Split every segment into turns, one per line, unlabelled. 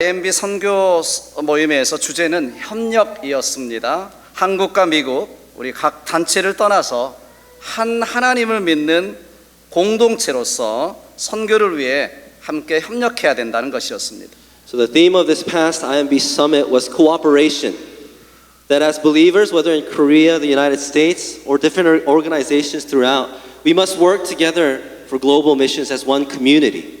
AMB 선교 모임에서 주제는 협력이었습니다. 한국과 미국, 우리 각 단체를 떠나서 한 하나님을 믿는 공동체로서 선교를 위해 함께 협력해야 된다는 것이었습니다.
So the theme of this past IMB Summit was cooperation. That as believers, whether in Korea, the United States, or different organizations throughout, we must work together for global missions as one community.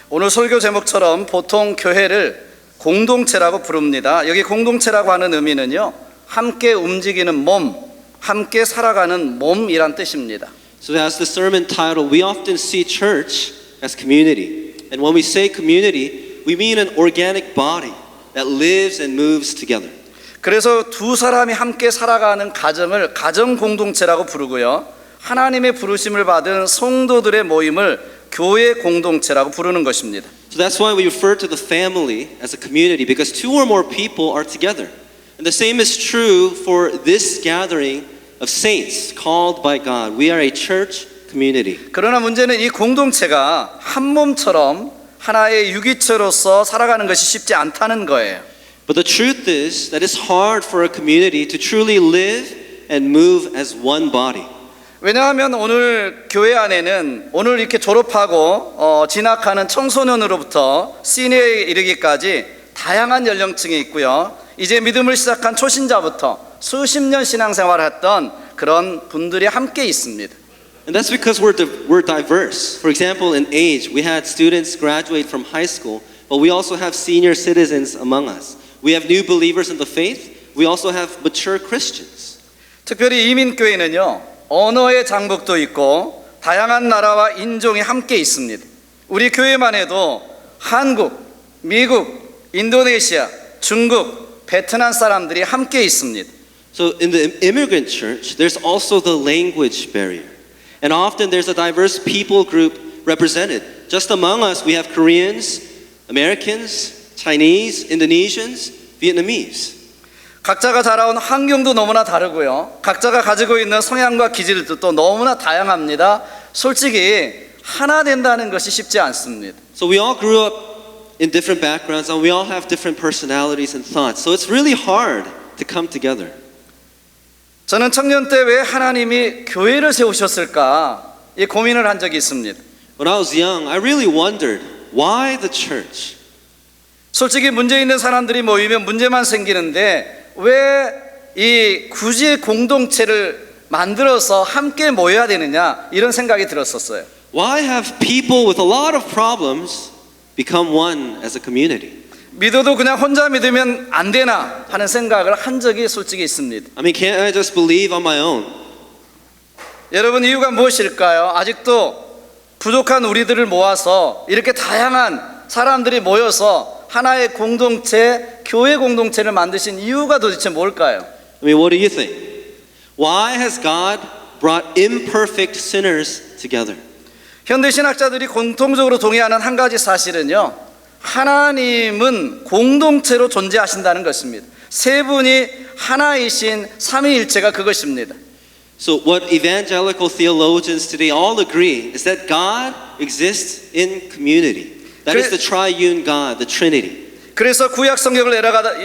오늘 설교 제목처럼 보통 교회를 공동체라고 부릅니다. 여기 공동체라고 하는 의미는요, 함께 움직이는 몸, 함께 살아가는 몸이란 뜻입니다.
So as the sermon title, we often see church as community. And when we say community, we mean an organic body that lives and moves together.
그래서 두 사람이 함께 살아가는 가정을 가정 공동체라고 부르고요, 하나님의 부르심을 받은 성도들의 모임을 교회 공동체라고 부르는 것입니다.
So that's why we refer to the family as a community, because two or more people are together. And the same is true for this gathering of saints called by God. We are a church community.
그러나 문제는 이 공동체가 한 몸처럼 하나의 유기체로서 살아가는 것이 쉽지 않다는 거예요.
But the truth is that it's hard for a community to truly live and move as one body.
왜냐하면 오늘 교회 안에는 오늘 이렇게 졸업하고 진학하는 청소년으로부터 시니어에 이르기까지 다양한 연령층이 있고요. 이제 믿음을 시작한 초신자부터 수십 년 신앙생활을 했던 그런 분들이 함께 있습니다.
And that's because we're diverse. For example, in age, we had students graduate from high school, but we also have senior citizens among us. We have new believers in the faith. We also have mature Christians.
특별히 이민교회는요, 언어의 장벽도 있고 다양한 나라와 인종이 함께 있습니다. 우리 교회만 해도 한국, 미국, 인도네시아, 중국, 베트남 사람들이 함께 있습니다.
So in the immigrant church, there's also the language barrier. And often there's a diverse people group represented. Just among us, we have Koreans, Americans, Chinese, Indonesians, Vietnamese.
각자가 자라온 환경도 너무나 다르고요. 각자가 가지고 있는 성향과 기질도 또 너무나 다양합니다. 솔직히 하나 된다는 것이 쉽지 않습니다.
So we all grew up in different backgrounds and we all have different personalities and thoughts. So it's really hard to come together.
저는 청년 때 왜 하나님이 교회를 세우셨을까 이 고민을 한 적이 있습니다.
When I was young, I really wondered, why the church?
솔직히 문제 있는 사람들이 모이면 문제만 생기는데 왜 이 굳이 공동체를 만들어서 함께 모여야 되느냐 이런 생각이 들었었어요.
Why have people with a lot of problems become one as a community?
믿어도 그냥 혼자 믿으면 안 되나 하는 생각을 한 적이 솔직히 있습니다.
I mean, can't I just believe on my own?
여러분, 이유가 무엇일까요? 아직도 부족한 우리들을 모아서 이렇게 다양한 사람들이 모여서 하나의 공동체, 교회 공동체를 만드신 이유가 도대체 뭘까요?
I mean, what do you think? Why has God brought imperfect sinners together?
현대 신학자들이 공통적으로 동의하는 한 가지 사실은요, 하나님은 공동체로 존재하신다는 것입니다. 세 분이 하나이신 삼위일체가 그것입니다.
So what evangelical theologians today all agree is that God exists in community. That is the triune God, the Trinity.
그래서 구약 성경을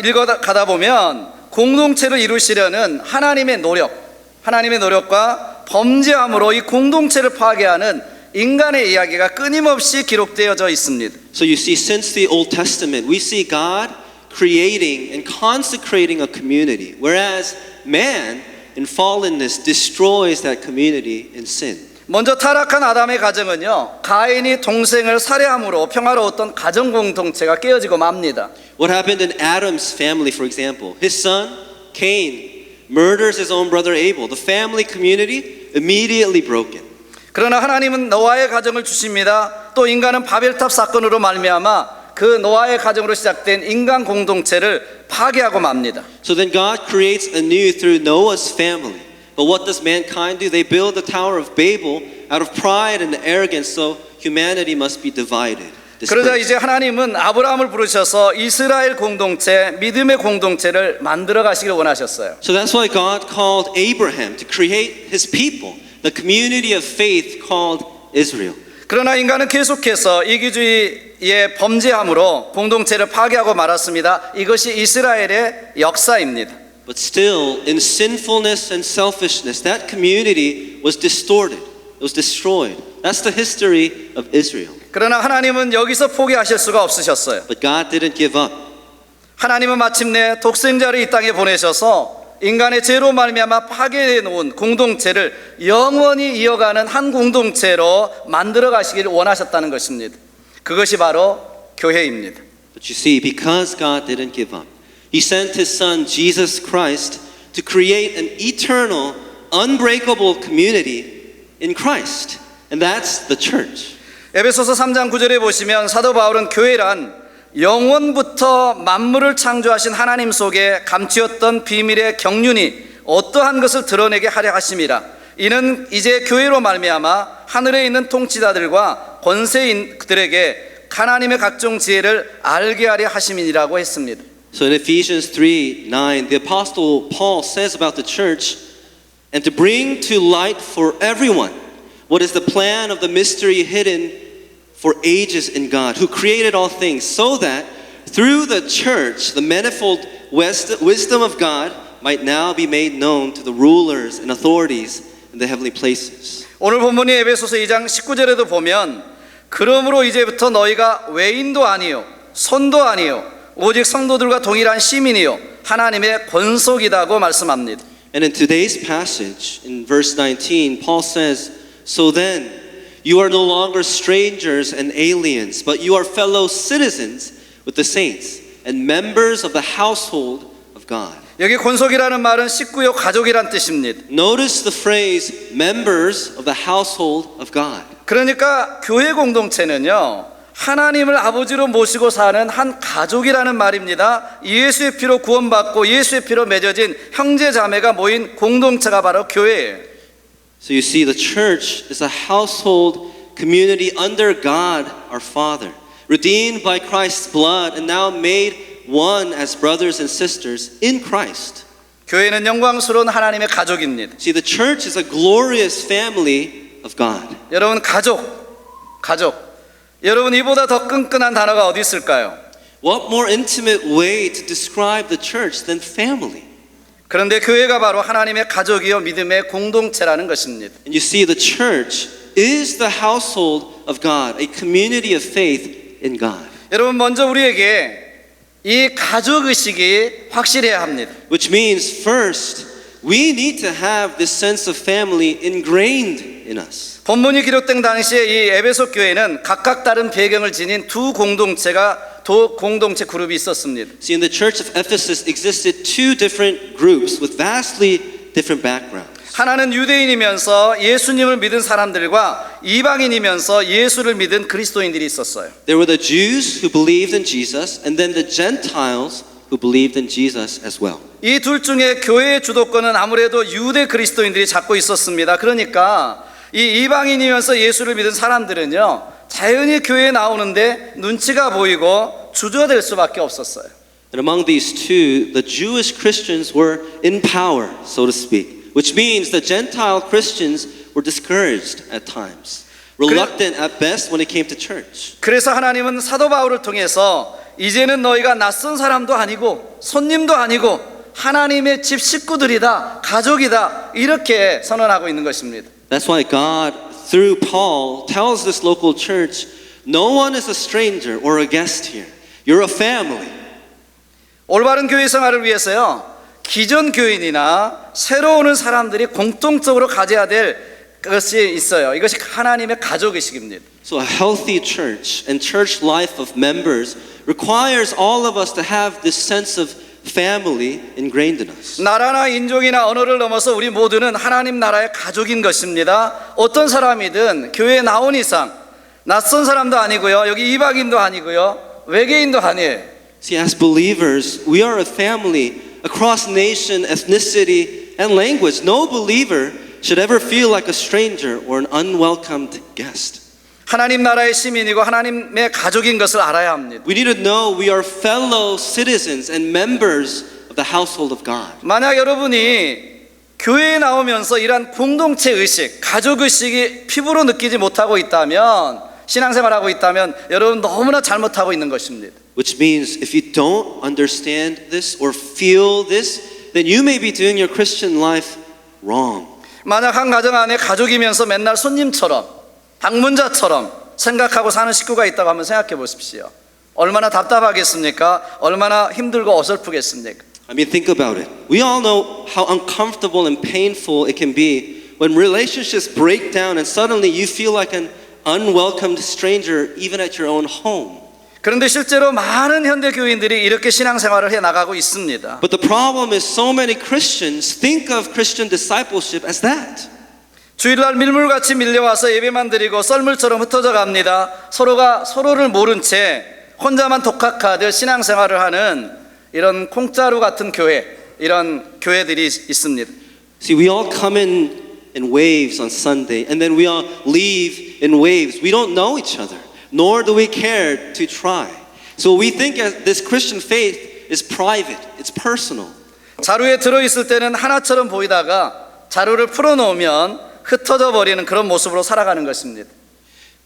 읽어가다 보면 공동체를 이루시려는 하나님의 노력과 범죄함으로 이 공동체를 파괴하는 인간의 이야기가 끊임없이 기록되어져 있습니다.
So you see, since the Old Testament, we see God creating and consecrating a community, whereas man in fallenness destroys that community in sin.
먼저 타락한 아담의 가정은요, 가인이 동생을 살해함으로 평화로웠던 가정 공동체가 깨어지고 맙니다.
What happened in Adam's family, for example? His son, Cain, murders his own brother Abel. The family community immediately broken.
그러나 하나님은 노아의 가정을 주십니다. 또 인간은 바벨탑 사건으로 말미암아 그 노아의 가정으로 시작된 인간 공동체를 파괴하고 맙니다.
So then God creates anew through Noah's family. But what does mankind do? They build the Tower of Babel out of pride and arrogance, so humanity must be divided.
그러자 이제 하나님은 아브라함을 부르셔서 이스라엘 공동체, 믿음의 공동체를 만들어 가시길 원하셨어요.
So that's why God called Abraham to create his people, the community of faith called Israel.
그러나 인간은 계속해서 이기주의의 범죄함으로 공동체를 파괴하고 말았습니다. 이것이 이스라엘의 역사입니다.
But still, in sinfulness and selfishness, that community was distorted. It was destroyed. That's the history of Israel.
그러나 하나님은 여기서 포기하실 수가 없으셨어요.
But God didn't give up.
하나님은 마침내 독생자를 이 땅에 보내셔서 인간의 죄로 말미암아 파괴해 놓은 공동체를 영원히 이어가는 한 공동체로 만들어 가시기를 원하셨다는 것입니다. 그것이 바로 교회입니다.
But you see, because God didn't give up, He sent His Son, Jesus Christ, to create an eternal, unbreakable community in Christ. And that's the church.
에베소서 3장 9절에 보시면 사도 바울은 교회란 영원부터 만물을 창조하신 하나님 속에 감추었던 비밀의 경륜이 어떠한 것을 드러내게 하려 하심이라. 이는 이제 교회로 말미암아 하늘에 있는 통치자들과 권세인들에게 하나님의 각종 지혜를 알게 하려 하심이라고 했습니다.
So in Ephesians 3:9, the Apostle Paul says about the church, and to bring to light for everyone what is the plan of the mystery hidden for ages in God, who created all things, so that through the church the manifold wisdom of God might now be made known to the rulers and authorities in the heavenly places.
오늘 본문이 에베소서 2장 19절에도 보면 그러므로 이제부터 너희가 외인도 아니요 손도 아니요 오직 성도들과 동일한 시민이요 하나님의 권속이다고 말씀합니다.
And in today's passage, in verse 19, Paul says, so then you are no longer strangers and aliens, but you are fellow citizens with the saints and members of the household of God.
여기 권속이라는 말은 식구요 가족이란 뜻입니다.
Notice the phrase members of the household of God.
그러니까 교회 공동체는요 하나님을 아버지로 모시고 사는 한 가족이라는 말입니다. 예수의 피로 구원받고 예수의 피로 맺어진 형제 자매가 모인 공동체가 바로 교회예요.
So you see, the church is a household community under God our Father, redeemed by Christ's blood and now made one as brothers and sisters in Christ.
교회는 영광스러운 하나님의 가족입니다.
See, the church is a glorious family of God.
여러분 가족. 여러분 이보다 더 끈끈한 단어가 어디 있을까요?
What more intimate way to describe the church than family?
그런데 교회가 바로 하나님의 가족이요 믿음의 공동체라는 것입니다.
And you see, the church is the household of God, a community of faith in God.
여러분 먼저 우리에게 이 가족 의식이 확실해야 합니다.
Which means first, we need to have this sense of family ingrained in us.
본문이 기록된 당시에 이 에베소 교회는 각각 다른 배경을 지닌 두 공동체 그룹이 있었습니다.
See, in the church of Ephesus existed two different groups with vastly different backgrounds.
하나는 유대인이면서 예수님을 믿은 사람들과 이방인이면서 예수를 믿은 그리스도인들이 있었어요.
There were the Jews who believed in Jesus, and then the Gentiles who believed in Jesus as well.
이 둘 중에 교회의 주도권은 아무래도 유대 그리스도인들이 잡고 있었습니다. 그러니까 이 이방인이면서 예수를 믿은 사람들은요 자연히 교회에 나오는데 눈치가 보이고 주저될 수밖에 없었어요.
And among these two, the Jewish Christians were in power, so to speak, which means the Gentile Christians were discouraged at times, reluctant at best when it came to church.
그래서 하나님은 사도 바울을 통해서 이제는 너희가 낯선 사람도 아니고 손님도 아니고 하나님의 집 식구들이다, 가족이다 이렇게 선언하고 있는 것입니다.
That's why God, through Paul, tells this local church, no one is a stranger or a guest here. You're a family.
올바른 교회 생활을 위해서요 기존 교인이나 새로 오는 사람들이 공통적으로 가져야 될 것이 있어요. 이것이 하나님의 가족의식입니다.
So a healthy church and church life of members requires all of us to have this sense of family ingrained in us.
나라나 인종이나 언어를 넘어서 우리 모두는 하나님 나라의 가족인 것입니다. 어떤 사람이든 교회에 나온 이상 낯선 사람도 아니고요. 여기 이방인도 아니고요. 외계인도 아니에요.
See, as believers, we are a family across nation, ethnicity, and language. No believer should ever feel like a stranger or an unwelcomed guest.
하나님 나라의 시민이고 하나님의 가족인 것을 알아야 합니다.
We need to know we are fellow citizens and members of the household of God.
만약 여러분이 교회에 나오면서 이러한 공동체 의식, 가족 의식이 피부로 느끼지 못하고 있다면, 신앙생활하고 있다면 여러분 너무나 잘못하고 있는 것입니다.
Which means if you don't understand this or feel this, then you may be doing your Christian life wrong.
만약 한 가정 안에 가족이면서 맨날 손님처럼, 방문자처럼 생각하고 사는 식구가 있다고 한번 생각해 보십시오. 얼마나 답답하겠습니까? 얼마나 힘들고 어설프겠습니까?
I mean, think about it. We all know how uncomfortable and painful it can be when relationships break down and suddenly you feel like an unwelcomed stranger even at your own home.
그런데 실제로 많은 현대 교인들이 이렇게 신앙생활을 해 나가고 있습니다.
But the problem is so many Christians think of Christian discipleship as that.
주일날 밀물같이 밀려와서 예배만 드리고 썰물처럼 흩어져 갑니다. 서로가 서로를 모른 채 혼자만 독학하듯 신앙생활을 하는 이런 콩자루 같은 교회, 이런 교회들이 있습니다.
See, we all come in waves on Sunday and then we all leave in waves. We don't know each other, nor do we care to try. So we think this Christian faith is private, it's personal.
자루에 들어있을 때는 하나처럼 보이다가 자루를 풀어놓으면 흩어져 버리는 그런 모습으로 살아가는 것입니다.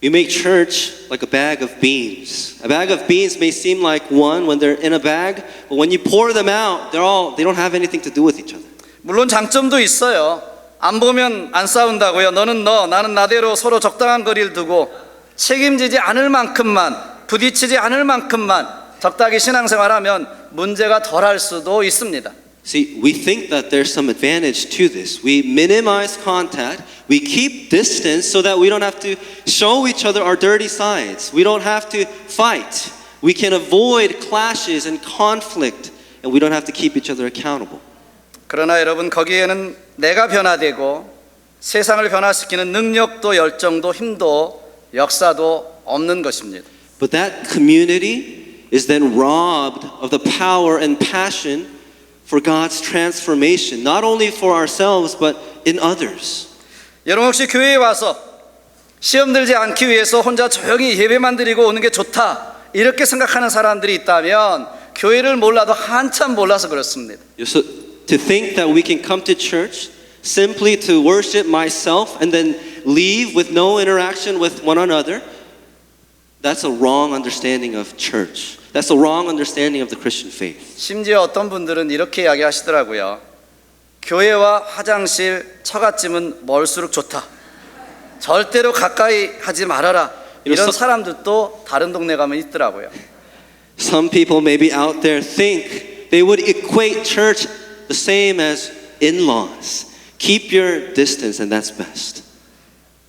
We make church like a bag of beans. A bag of beans may seem like one when they're in a bag, but when you pour them out, they don't have anything to do with each other.
물론 장점도 있어요. 안 보면 안 싸운다고요. 너는 너, 나는 나대로 서로 적당한 거리를 두고 책임지지 않을 만큼만, 부딪히지 않을 만큼만 적당히 신앙생활하면 문제가 덜할 수도 있습니다.
See, we think that there's some advantage to this. We minimize contact, we keep distance so that we don't have to show each other our dirty sides. We don't have to fight. We can avoid clashes and conflict, and we don't have to keep each other accountable.
그러나 여러분, 거기에는 내가 변화되고 세상을 변화시키는 능력도 열정도 힘도 역사도 없는 것입니다.
But that community is then robbed of the power and passion for God's transformation, not only for ourselves but in others.
여러분, 혹시 교회에 와서 시험 들지 않기 위해서 혼자 조용히 예배만 드리고 오는 게 좋다 이렇게 생각하는 사람들이 있다면 교회를 몰라도 한참 몰라서 그렇습니다.
So to think that we can come to church simply to worship myself and then leave with no interaction with one another, that's a wrong understanding of church. That's a wrong understanding of the Christian faith.
심지어 어떤 분들은 이렇게 이야기하시더라고요. 교회와 화장실, 처갓집은 멀수록 좋다. 절대로 가까이 하지 말아라. 이런 사람들도 다른 동네 가면 있더라고요.
Some people maybe out there think they would equate church the same as in-laws. Keep your distance and that's best.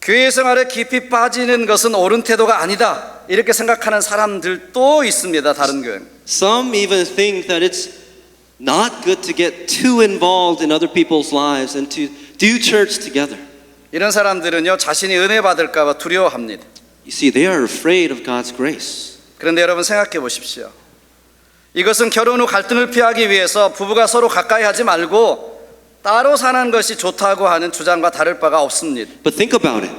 교회 생활에 깊이 빠지는 것은 옳은 태도가 아니다. 이렇게 생각하는 사람들도 있습니다. 다른 교회.
Some even think that it's not good to get too involved in other people's lives and to do church together.
이런 사람들은요, 자신이 은혜 받을까 봐 두려워합니다.
You see, they are afraid of God's grace.
그런데 여러분 생각해 보십시오. 이것은 결혼 후 갈등을 피하기 위해서 부부가 서로 가까이 하지 말고 따로 사는 것이 좋다고 하는 주장과 다를 바가 없습니다.
But think about it.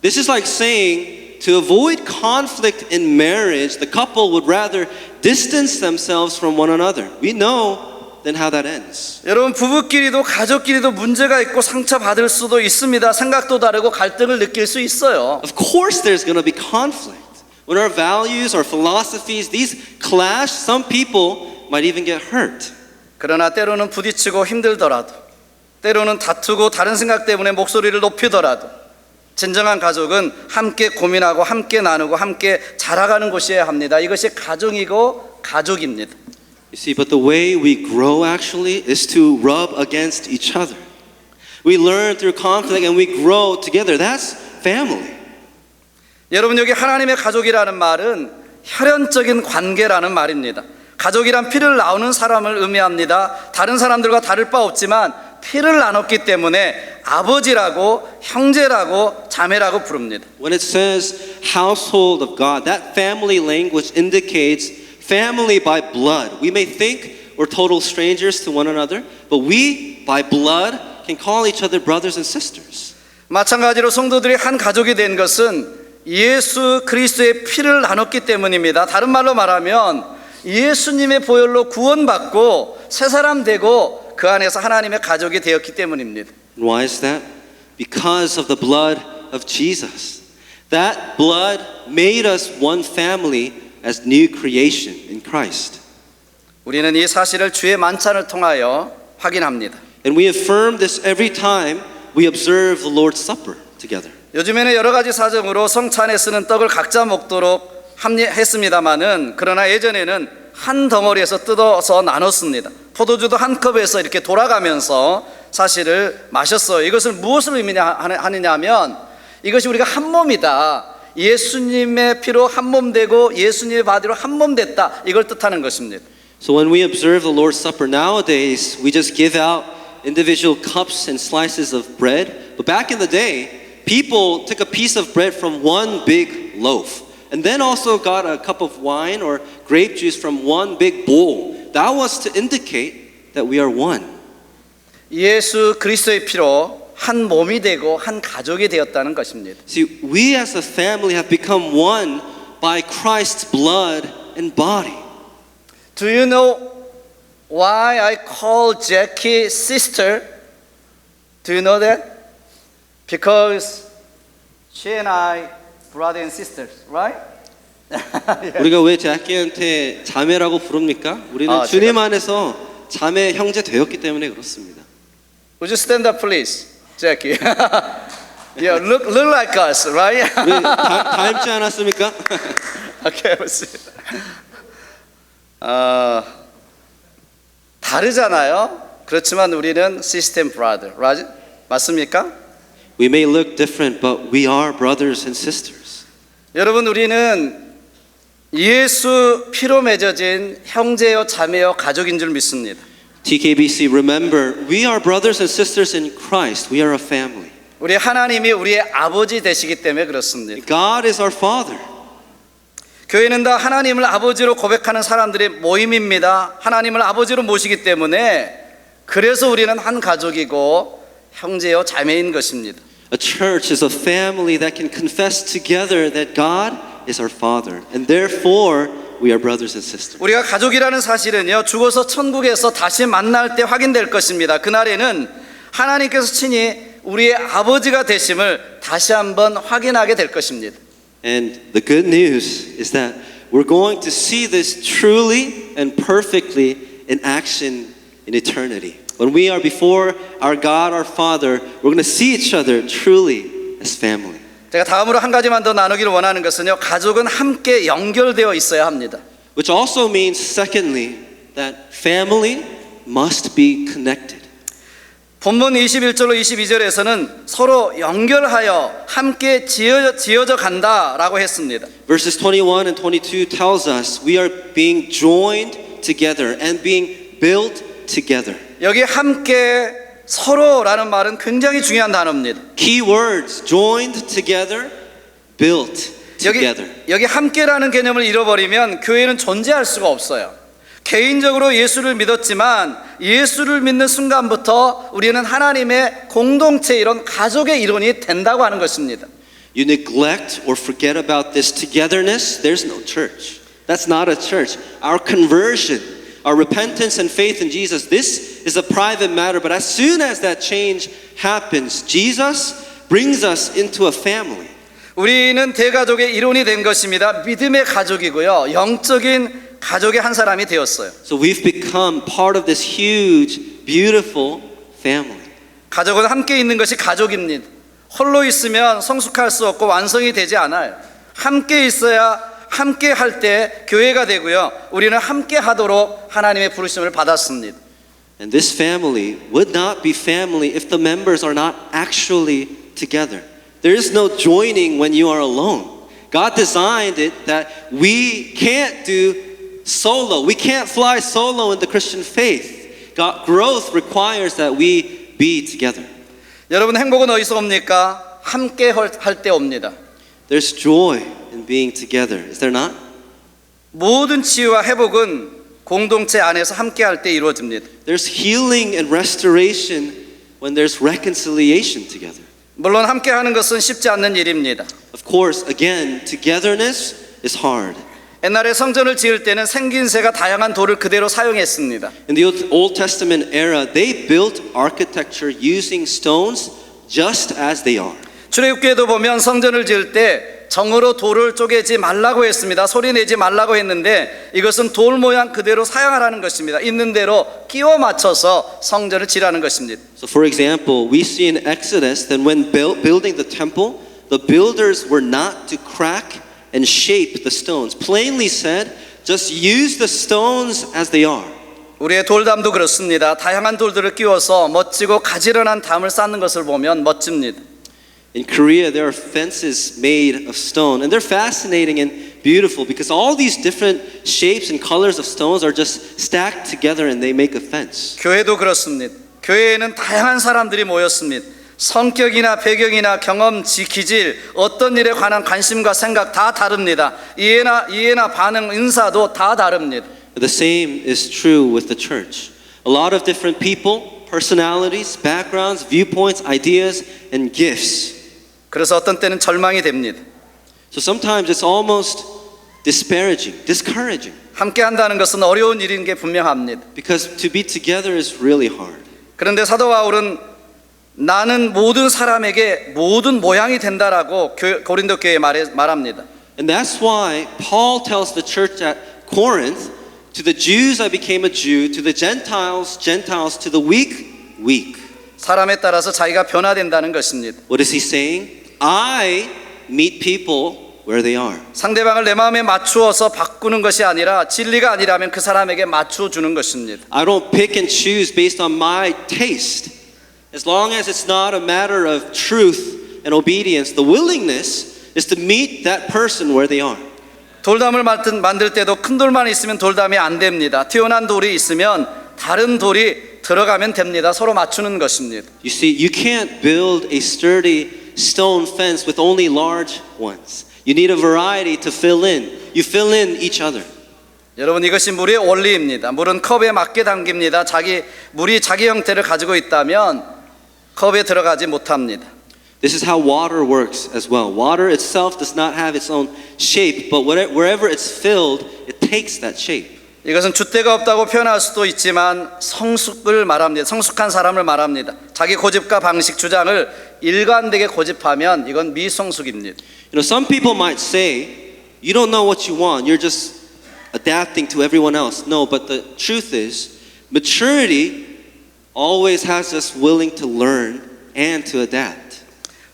This is like saying to avoid conflict in marriage, the couple would rather distance themselves from one another. We know then how that ends.
여러분, 부부끼리도 가족끼리도 문제가 있고 상처받을 수도 있습니다. 생각도 다르고 갈등을 느낄 수 있어요.
Of course there's going to be conflict. When our values, our philosophies, these clash, some people might even get hurt.
그러나 때로는 부딪히고 힘들더라도, 때로는 다투고 다른 생각 때문에 목소리를 높이더라도 진정한 가족은 함께 고민하고 함께 나누고 함께 자라가는 곳이어야 합니다. 이것이 가정이고 가족입니다.
You see, but the way we grow actually is to rub against each other. We learn through conflict and we grow together. That's family.
여러분, 여기 하나님의 가족이라는 말은 혈연적인 관계라는 말입니다. 가족이란 피를 나누는 사람을 의미합니다. 다른 사람들과 다를 바 없지만 피를 나눴기 때문에 아버지라고 형제라고 자매라고 부릅니다.
When it says household of God, that family language indicates family by blood. We may think we're total strangers to one another, but we by blood can call each other brothers and sisters.
마찬가지로 성도들이 한 가족이 된 것은 예수 그리스도의 피를 나눴기 때문입니다. 다른 말로 말하면 예수님의 보혈로 구원받고 새 사람 되고 그 안에서 하나님의 가족이 되었기 때문입니다.
And why is that? Because of the blood of Jesus. That blood made us one family as new creation in Christ.
우리는 이 사실을 주의 만찬을 통하여 확인합니다.
And we affirm this every time we observe the Lord's Supper together.
요즘에는 여러 가지 사정으로 성찬에 쓰는 떡을 각자 먹도록 합리했습니다마는 그러나 예전에는 한 덩어리에서 뜯어서 나눴습니다. 포도주도 한 컵에서 이렇게 돌아가면서 사실을 마셨어요. 이것을 무엇을 의미하느냐 하면 이것이 우리가 한 몸이다. 예수님의 피로 한 몸 되고 예수님의 바디로 한 몸 됐다. 이걸 뜻하는 것입니다.
So when we observe the Lord's Supper nowadays, we just give out individual cups and slices of bread. But back in the day, people took a piece of bread from one big loaf and then also got a cup of wine or grape juice from one big bowl. That was to indicate that we are one.
예수 그리스도의 피로 한 몸이 되고 한 가족이 되었다는 것입니다.
See, we as a family have become one by Christ's blood and body.
Do you know why I call Jackie sister? Do you know that? Because she and I brother and sisters, right?
우리가 왜 자키한테 자매라고 부릅니까? 우리는 주님 안에서 자매 형제 되었기 때문에 그렇습니다.
Would you stand up, please, Jackie? Yeah, look like us, right?
우리 닮지 않았습니까?
Okay, let's see. 다르잖아요. 그렇지만 우리는 system brother, right? 맞습니까?
We may look different, but we are brothers and sisters.
여러분, 우리는 예수 피로 맺어진 형제요 자매요 가족인 줄 믿습니다.
TKBC, remember, we are brothers and sisters in Christ. We are a family.
우리 하나님이 우리의 아버지 되시기 때문에 그렇습니다.
God is our Father.
교회는 다 하나님을 아버지로 고백하는 사람들의 모임입니다. 하나님을 아버지로 모시기 때문에 그래서 우리는 한 가족이고 형제요 자매인 것입니다.
A church is a family that can confess together that God is our Father, and therefore we are brothers and sisters.
우리가 가족이라는 사실은요 죽어서 천국에서 다시 만날 때 확인될 것입니다. 그날에는 하나님께서 친히 우리의 아버지가 되심을 다시 한번 확인하게 될 것입니다.
And the good news is that we're going to see this truly and perfectly in action in eternity. When we are before our God, our Father, we're going to see each other truly as family.
제가 다음으로 한 가지만 더 나누기를 원하는 것은요 가족은 함께 연결되어 있어야 합니다.
Which also means, secondly, that family must be connected.
본문 21절로 22절에서는 서로 연결하여 함께 지어져 간다라고 했습니다.
Verses 21 and 22 tells us we are being joined together and being built together.
여기 함께 서로라는 말은 굉장히 중요한 단어입니다.
Key words, joined together, built together.
여기 함께라는 개념을 잃어버리면 교회는 존재할 수가 없어요. 개인적으로 예수를 믿었지만 예수를 믿는 순간부터 우리는 하나님의 공동체 이론, 가족의 이론이 된다고 하는 것입니다.
You neglect or forget about this togetherness, there's no church. That's not a church. Our conversion, our repentance and faith in Jesus, this is a private matter, but as soon as that change happens, Jesus brings us into a family.
우리는 대가족의 이론이 된 것입니다. 믿음의 가족이고요. 영적인 가족의 한 사람이 되었어요.
So we've become part of this huge, beautiful family.
가족은 함께 있는 것이 가족입니다. 홀로 있으면 성숙할 수 없고 완성이 되지 않아요. 함께 있어야 함께 할 때 교회가 되고요. 우리는 함께 하도록 하나님의 부르심을 받았습니다.
And this family would not be family if the members are not actually together. There is no joining when you are alone. God designed it that we can't do solo. We can't fly solo in the Christian faith. God, growth requires that we be together.
여러분 행복은 어디서 옵니까? 함께 할 때 옵니다.
There's joy in being together. Is there not?
모든 치유와 회복은 공동체 안에서 함께 할 때 이루어집니다.
There's healing and restoration when there's reconciliation together.
물론 함께 하는 것은 쉽지 않는 일입니다.
Of course, again, togetherness is hard.
옛날에 성전을 지을 때는 생긴새가 다양한 돌을 그대로 사용했습니다.
In the Old Testament era, they built architecture using stones just as they are.
출애굽기에도 보면 성전을 지을 때 정으로 돌을 쪼개지 말라고 했습니다. 소리 내지 말라고 했는데 이것은 돌 모양 그대로 사용하라는 것입니다. 있는 대로 끼워 맞춰서 성전을 지라는 것입니다.
So for example, we see in Exodus that when building the temple, the builders were not to crack and shape the stones. Plainly said, just use the stones as they are.
우리의 돌담도 그렇습니다. 다양한 돌들을 끼워서 멋지고 가지런한 담을 쌓는 것을 보면 멋집니다.
In Korea, there are fences made of stone, and they're fascinating and beautiful because all these different shapes and colors of stones are just stacked together and they make a fence.
교회도 그렇습니다. 교회에는 다양한 사람들이 모였습니다. 성격이나 배경이나 경험, 기질, 어떤 일에 관한 관심과 생각 다 다릅니다. 이해나 반응, 인사도 다 다릅니다.
The same is true with the church. A lot of different people, personalities, backgrounds, viewpoints, ideas, and gifts.
그래서 어떤 때는 절망이 됩니다.
So sometimes it's almost disparaging, discouraging,
함께 한다는 것은 어려운 일인 게 분명합니다.
because to be together is really hard.
그런데 사도 바울은 나는 모든 사람에게 모든 모양이 된다라고 고린도 교회에 말합니다.
And that's why Paul tells the church at Corinth, to the Jews I became a Jew, to the Gentiles, to the weak.
사람에 따라서 자기가 변화된다는 것입니다.
What is he saying? I meet people where they are.
상대방을 내 마음에 맞추어서 바꾸는 것이 아니라 진리가 아니라면 그 사람에게 맞추어 주는 것입니다.
I don't pick and choose based on my taste. As long as it's not a matter of truth and obedience, the willingness is to meet that person where they are.
돌담을 만들 때도 큰 돌만 있으면 돌담이 안 됩니다. 튀어나온 돌이 있으면 다른 돌이 들어가면 됩니다. 서로 맞추는 것입니다.
You see, you can't build a sturdy stone fence with only large ones. You need a variety to fill in. You fill in each other.
여러분, 이것이 물의 원리입니다. 물은 컵에 맞게 담깁니다. 물이 자기 형태를 가지고 있다면 컵에 들어가지 못합니다.
This is how water works as well. Water itself does not have its own shape, but wherever it's filled, it takes that shape.
이것은 줏대가 없다고 표현할 수도 있지만 성숙을 말합니다. 성숙한 사람을 말합니다. 자기 고집과 방식, 주장을 일관되게 고집하면 이건 미성숙입니다.
You know, some people might say, you don't know what you want. You're just adapting to everyone else. No, but the truth is, maturity always has us willing to learn and to adapt.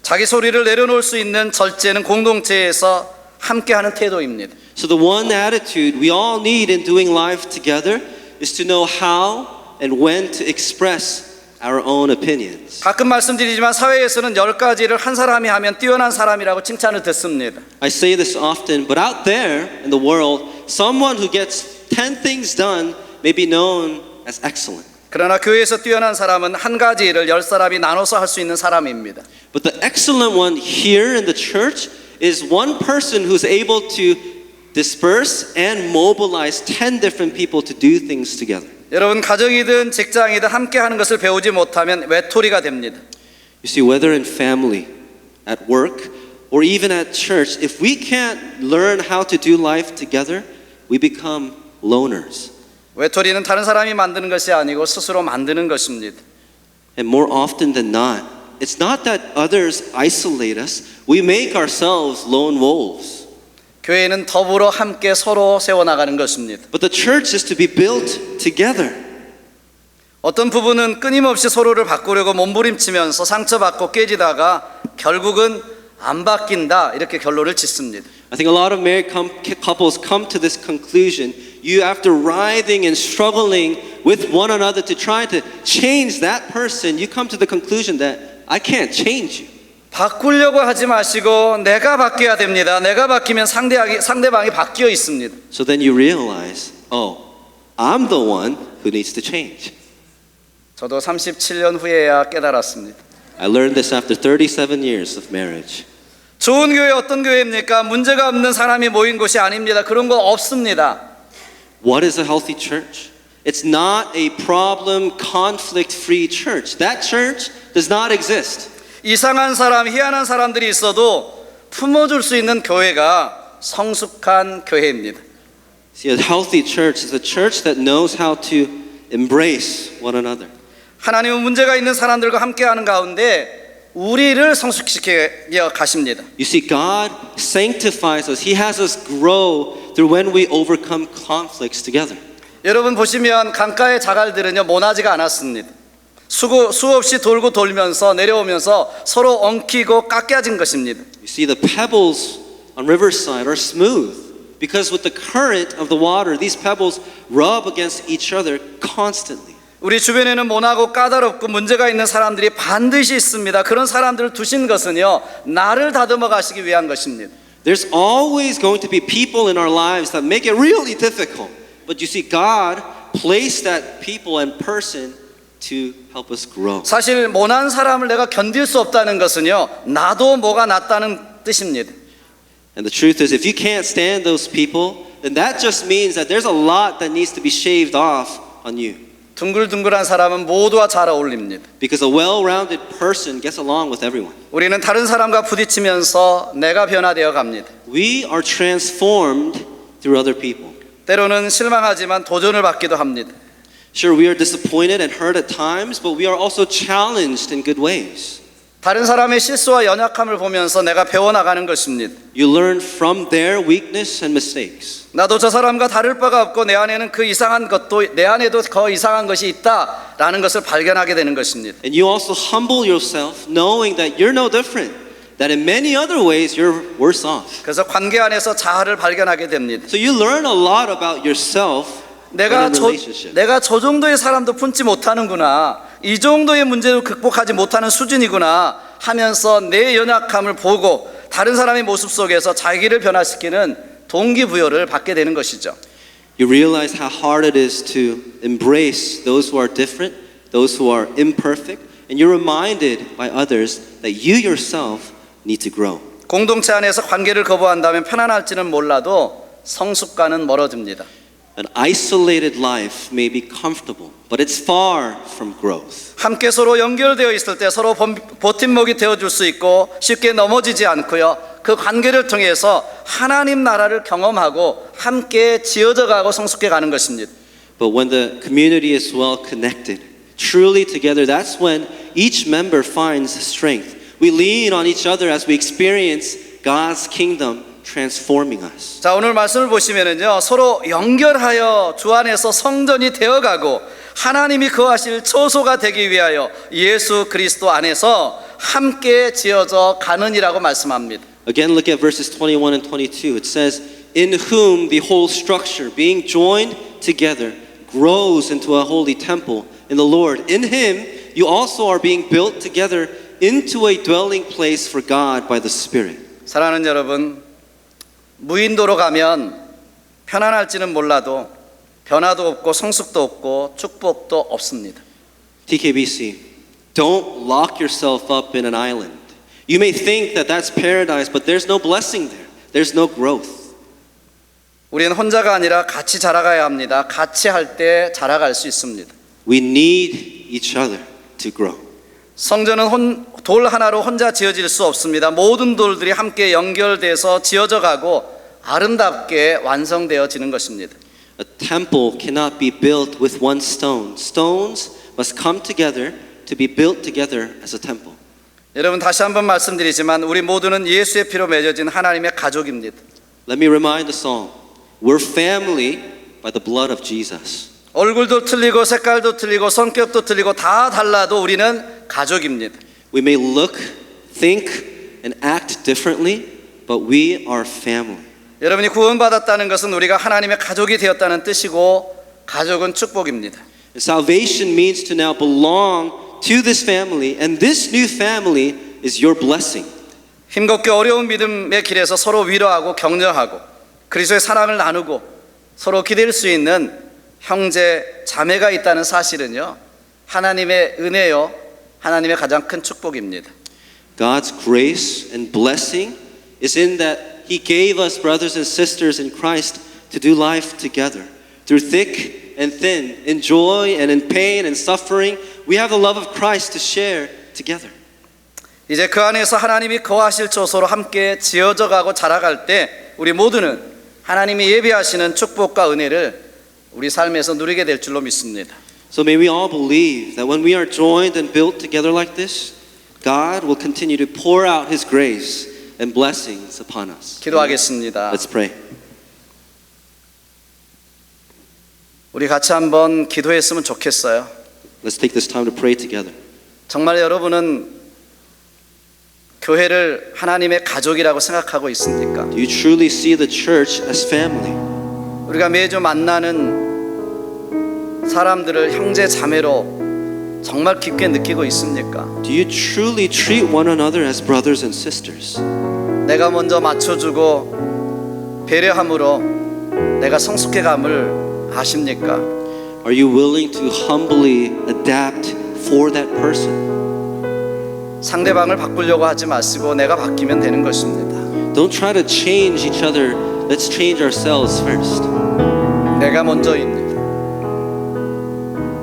자기 소리를 내려놓을 수 있는 절제는 공동체에서 함께하는 태도입니다.
So the one attitude we all need in doing life together is to know how and when to express our own opinions.
가끔 말씀드리지만 사회에서는 10가지를 한 사람이 하면 뛰어난 사람이라고 칭찬을 듣습니다.
I say this often, but out there in the world, someone who gets 10 things done may be known as excellent.
그러나 교회에서 뛰어난 사람은 한 가지 일을 10사람이 나눠서 할 수 있는 사람입니다.
But the excellent one here in the church is one person who's able to disperse and mobilize 10 different people to do things together.
여러분, 가정이든 직장이든 함께 하는 것을 배우지 못하면 외톨이가 됩니다.
You see, whether in family, at work, or even at church, if we can't learn how to do life together, we become loners.
외톨이는 다른 사람이 만드는 것이 아니고 스스로 만드는 것입니다.
And more often than not, it's not that others isolate us, we make ourselves lone wolves.
교회는 더불어 함께 서로 세워나가는 것입니다.
But the church is to be built together.
어떤 부부는 끊임없이 서로를 바꾸려고 몸부림치면서 상처받고 깨지다가 결국은 안 바뀐다, 이렇게 결론을 짓습니다.
I think a lot of married couples come to this conclusion. You, after writhing and struggling with one another to try to change that person, you come to the conclusion that I can't change you.
바꾸려고 하지 마시고 내가 바뀌어야 됩니다. 내가 바뀌면 상대방이 바뀌어 있습니다.
So then you realize, oh, I'm the one who needs to change.
저도 37년 후에야 깨달았습니다.
I learned this after 37 years of marriage.
좋은 교회 어떤 교회입니까? 문제가 없는 사람이 모인 곳이 아닙니다. 그런 거 없습니다.
What is a healthy church? It's not a problem, conflict-free church. That church does not exist.
이상한 사람, 희한한 사람들이 있어도 품어줄 수 있는 교회가 성숙한 교회입니다.
See, a healthy church is a church that knows how to embrace one another.
하나님은 문제가 있는 사람들과 함께하는 가운데 우리를 성숙시켜 가십니다.
You see, God sanctifies us. He has us grow through when we overcome conflicts together.
여러분 보시면 강가의 자갈들은요 모나지가 않았습니다. 수없이 돌고 돌면서 내려오면서 서로 엉키고 깎여진 것입니다.
You see, the pebbles on riverside are smooth because with the current of the water, these pebbles rub against each other constantly.
우리 주변에는 모나고 까다롭고 문제가 있는 사람들이 반드시 있습니다. 그런 사람들을 두신 것은요 나를 다듬어 가시기 위한 것입니다.
There's always going to be people in our lives that make it really difficult. But you see, God placed that people and person to help us grow.
사실 모난 사람을 내가 견딜 수 없다는 것은요 나도 뭐가 낫다는 뜻입니다.
And the truth is, if you can't stand those people, then that just means that there's a lot that needs to be shaved off on you.
둥글둥글한 사람은 모두와 잘 어울립니다.
Because a well-rounded person gets along with everyone.
우리는 다른 사람과 부딪히면서 내가 변화되어 갑니다.
We are transformed through other people.
때로는 실망하지만 도전을 받기도 합니다.
Sure, we are disappointed and hurt at times, but we are also challenged in good ways.
다른 사람의 실수와 연약함을 보면서 내가 배워나가는 것입니다.
You learn from their weakness and mistakes.
나도 저 사람과 다를 바가 없고 내 안에는 그 이상한 것도 내 안에도 더 이상한 것이 있다라는 것을 발견하게 되는 것입니다.
And you also humble yourself knowing that you're no different, that in many other ways you're worse off.
그래서 관계 안에서 자아를 발견하게 됩니다.
So you learn a lot about yourself in a relationship.
내가 저 정도의 사람도 품지 못하는구나. 이 정도의 문제도 극복하지 못하는 수준이구나 하면서 내 연약함을 보고 다른 사람의 모습 속에서 자기를 변화시키는 동기부여를 받게 되는 것이죠.
You realize how hard it is to embrace those who are different, those who are imperfect, and you're reminded by others that you yourself need to grow.
공동체 안에서 관계를 거부한다면 편안할지는 몰라도 성숙과는 멀어집니다.
An isolated life may be comfortable, but it's far from growth.
함께 서로 연결되어 있을 때 서로 버팀목이 되어줄 수 있고 쉽게 넘어지지 않고요. 그 관계를 통해서 하나님 나라를 경험하고 함께 지어져 가고 성숙해 가는 것입니다.
But when the community is well connected, truly together, that's when each member finds strength. We lean on each other as we experience God's kingdom transforming us.
자, 오늘 말씀을 보시면은요. 서로 연결하여 주 안에서 성전이 되어 가고 하나님이 거하실 처소가 되기 위하여 예수 그리스도 안에서 함께 지어져 가는이라고 말씀합니다.
Again, look at verses 21 and 22. It says, "In whom the whole structure, being joined together, grows into a holy temple in the Lord. In him you also are being built together into a dwelling place for God by the Spirit."
사랑하는 여러분, 무인도로 가면 편안할지는 몰라도 변화도 없고 성숙도 없고 축복도 없습니다.
TKBC, don't lock yourself up in an island. You may think that that's paradise, but there's no blessing there. There's no growth.
우리는 혼자가 아니라 같이 자라가야 합니다. 같이 할 때 자라갈 수 있습니다.
We need each other to grow.
성전은 돌 하나로 혼자 지어질 수 없습니다. 모든 돌들이 함께 연결돼서 지어져 가고 아름답게 완성되어지는 것입니다.
A temple cannot be built with one stone. Stones must come together to be built together as a temple.
여러분 다시 한번 말씀드리지만 우리 모두는 예수의 피로 맺어진 하나님의 가족입니다.
Let me remind us all, we're family by the blood of Jesus.
얼굴도 틀리고 색깔도 틀리고 성격도 틀리고 다 달라도 우리는 가족입니다.
We may look, think, and act differently, but we are family.
여러분이 구원받았다는 것은 우리가 하나님의 가족이 되었다는 뜻이고 가족은 축복입니다.
And salvation means to now belong to this family, and this new family is your blessing.
힘겹게 어려운 믿음의 길에서 서로 위로하고 격려하고 그리스도의 사랑을 나누고 서로 기댈 수 있는 형제 자매가 있다는 사실은요 하나님의 은혜요 하나님의 가장 큰 축복입니다.
God's grace and blessing is in that He gave us brothers and sisters in Christ to do life together. Through thick and thin, in joy and in pain and suffering, we have the love of Christ to share together.
이제 그 안에서 하나님이 거하실 처소로 함께 지어져 가고 자라갈 때 우리 모두는 하나님이 예비하시는 축복과 은혜를 우리 삶에서 누리게 될 줄로 믿습니다.
So may we all believe that when we are joined and built together like this, God will continue to pour out His grace and blessings upon us.
기도하겠습니다.
Let's pray.
우리 같이 한번 기도했으면 좋겠어요.
Let's take this time to pray together.
정말 여러분은 교회를 하나님의 가족이라고 생각하고 있습니까?
Do you truly see the church as family?
우리가 매주 만나는 사람들을 형제 자매로 정말 깊게 느끼고 있습니까?
Do you truly treat one another as brothers and sisters?
내가 먼저 맞춰주고 배려함으로 내가 성숙해감을 아십니까?
Are you willing to humbly adapt for that person?
상대방을 바꾸려고 하지 마시고 내가 바뀌면 되는 것입니다.
Don't try to change each other. Let's change ourselves first.
내가 먼저입니다.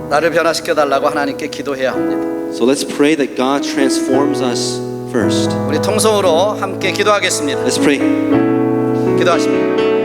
나를 변화시켜 달라고 하나님께 기도해야 합니다.
So let's pray that God transforms us first.
우리 통성으로 함께 기도하겠습니다.
Let's pray.
기도하십니다.